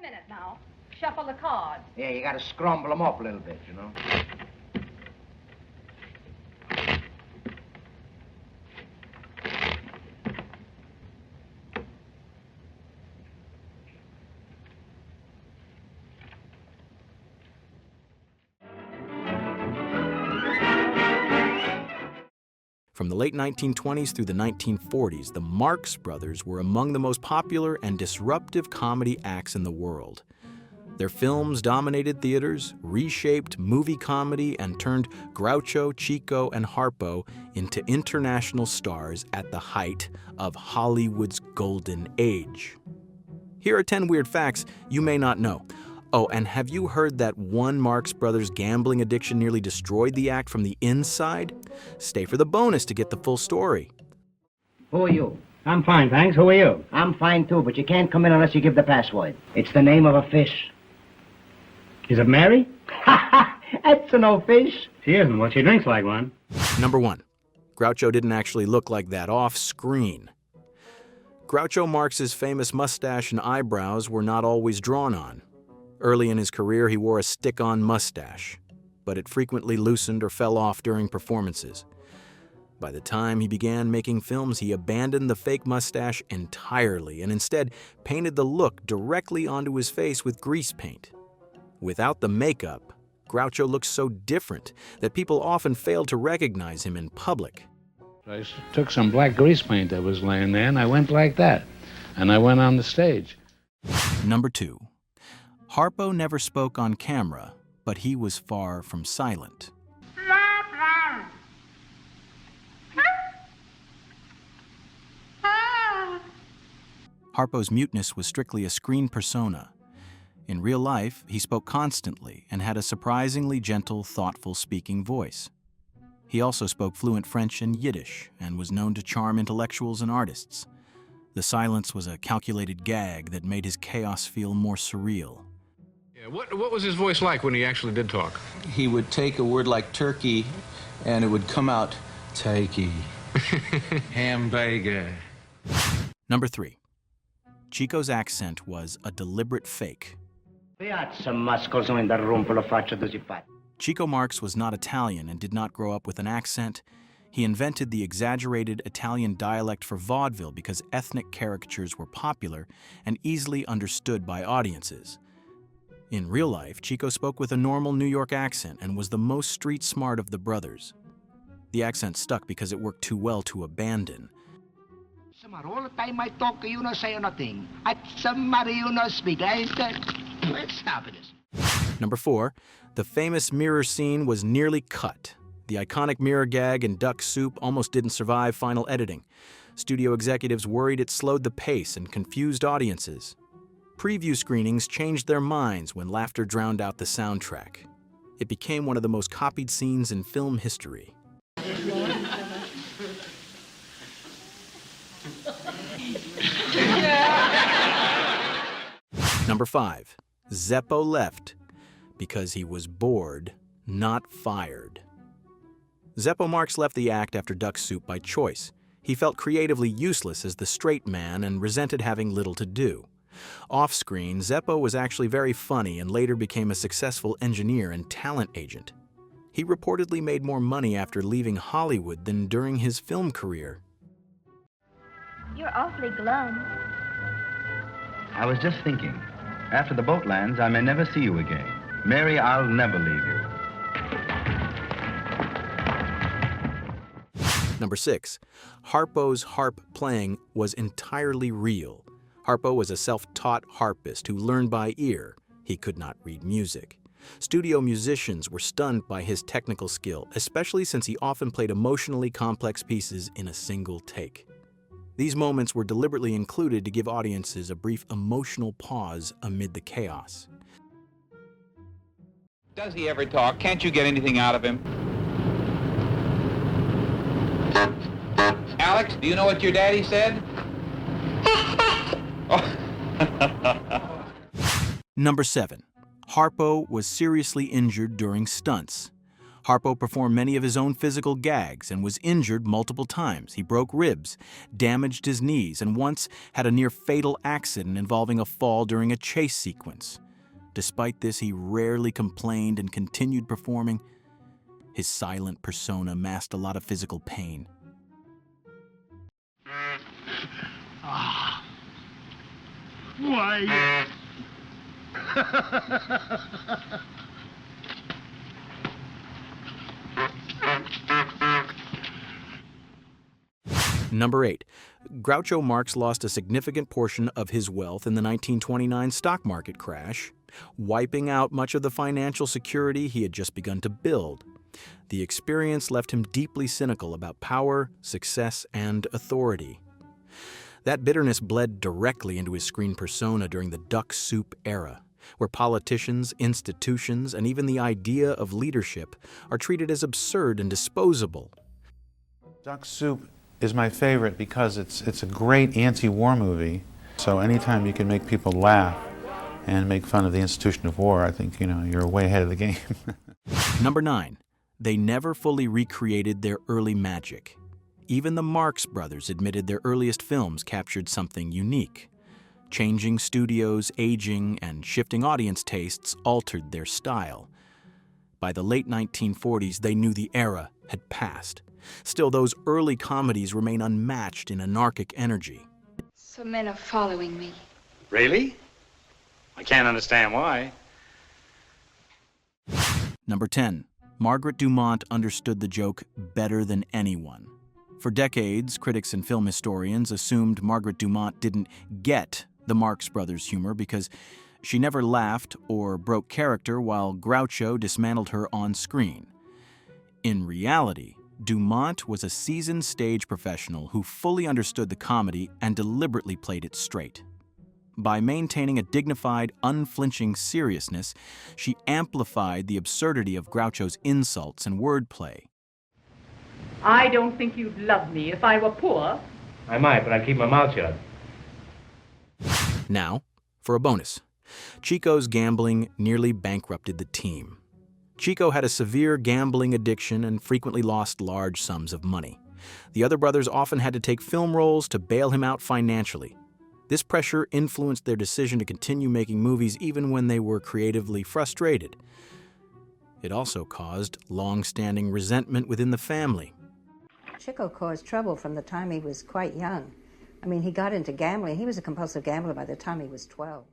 minute now. Shuffle the cards. Yeah, you gotta scramble them up a little bit, you know. From the late 1920s through the 1940s, the Marx Brothers were among the most popular and disruptive comedy acts in the world. Their films dominated theaters, reshaped movie comedy, and turned Groucho, Chico, and Harpo into international stars at the height of Hollywood's golden age. Here are 10 weird facts you may not know. Oh, and have you heard that one Marx Brothers gambling addiction nearly destroyed the act from the inside? Stay for the bonus to get the full story. Who are you? I'm fine, thanks. Who are you? I'm fine too, but you can't come in unless you give the password. It's the name of a fish. Is it Mary? That's no fish. She isn't. Well, she drinks like one. Number 1. Groucho didn't actually look like that off-screen. Groucho Marx's famous mustache and eyebrows were not always drawn on. Early in his career, he wore a stick-on mustache, but it frequently loosened or fell off during performances. By the time he began making films, he abandoned the fake mustache entirely and instead painted the look directly onto his face with grease paint. Without the makeup, Groucho looked so different that people often failed to recognize him in public. I took some black grease paint that was laying there, and I went like that. And I went on the stage. Number 2. Harpo never spoke on camera, but he was far from silent. Harpo's muteness was strictly a screen persona. In real life, he spoke constantly and had a surprisingly gentle, thoughtful speaking voice. He also spoke fluent French and Yiddish and was known to charm intellectuals and artists. The silence was a calculated gag that made his chaos feel more surreal. Yeah, what was his voice like when he actually did talk? He would take a word like turkey, and it would come out, turkey. Hamburger. Number 3. Chico's accent was a deliberate fake. Chico Marx was not Italian and did not grow up with an accent. He invented the exaggerated Italian dialect for vaudeville because ethnic caricatures were popular and easily understood by audiences. In real life, Chico spoke with a normal New York accent and was the most street smart of the brothers. The accent stuck because it worked too well to abandon. All the time I talk, you no say nothing. At somebody you no speak. Let's stop this. Number 4, the famous mirror scene was nearly cut. The iconic mirror gag in Duck Soup almost didn't survive final editing. Studio executives worried it slowed the pace and confused audiences. Preview screenings changed their minds when laughter drowned out the soundtrack. It became one of the most copied scenes in film history. Number 5, Zeppo left because he was bored, not fired. Zeppo Marx left the act after Duck Soup by choice. He felt creatively useless as the straight man and resented having little to do. Off-screen, Zeppo was actually very funny and later became a successful engineer and talent agent. He reportedly made more money after leaving Hollywood than during his film career. You're awfully glum. I was just thinking, after the boat lands, I may never see you again. Mary, I'll never leave you. Number 6, Harpo's harp playing was entirely real. Harpo was a self-taught harpist who learned by ear. He could not read music. Studio musicians were stunned by his technical skill, especially since he often played emotionally complex pieces in a single take. These moments were deliberately included to give audiences a brief emotional pause amid the chaos. Does he ever talk? Can't you get anything out of him? Alex, do you know what your daddy said? Number 7. Harpo was seriously injured during stunts. Harpo performed many of his own physical gags and was injured multiple times. He broke ribs, damaged his knees, and once had a near-fatal accident involving a fall during a chase sequence. Despite this, he rarely complained and continued performing. His silent persona masked a lot of physical pain. Why? Number 8. Groucho Marx lost a significant portion of his wealth in the 1929 stock market crash, wiping out much of the financial security he had just begun to build. The experience left him deeply cynical about power, success, and authority. That bitterness bled directly into his screen persona during the duck soup era, where politicians, institutions, and even the idea of leadership are treated as absurd and disposable. Duck Soup is my favorite because it's a great anti-war movie. So anytime you can make people laugh and make fun of the institution of war, I think, you're way ahead of the game. Number 9. They never fully recreated their early magic. Even the Marx Brothers admitted their earliest films captured something unique. Changing studios, aging, and shifting audience tastes altered their style. By the late 1940s, they knew the era had passed. Still, those early comedies remain unmatched in anarchic energy. Some men are following me. Really? I can't understand why. Number 10. Margaret Dumont understood the joke better than anyone. For decades, critics and film historians assumed Margaret Dumont didn't get the Marx Brothers' humor because she never laughed or broke character while Groucho dismantled her on screen. In reality, Dumont was a seasoned stage professional who fully understood the comedy and deliberately played it straight. By maintaining a dignified, unflinching seriousness, she amplified the absurdity of Groucho's insults and wordplay. I don't think you'd love me if I were poor. I might, but I'd keep my mouth shut. Now, for a bonus. Chico's gambling nearly bankrupted the team. Chico had a severe gambling addiction and frequently lost large sums of money. The other brothers often had to take film roles to bail him out financially. This pressure influenced their decision to continue making movies even when they were creatively frustrated. It also caused long-standing resentment within the family. Chico caused trouble from the time he was quite young. I mean, he got into gambling. He was a compulsive gambler by the time he was 12.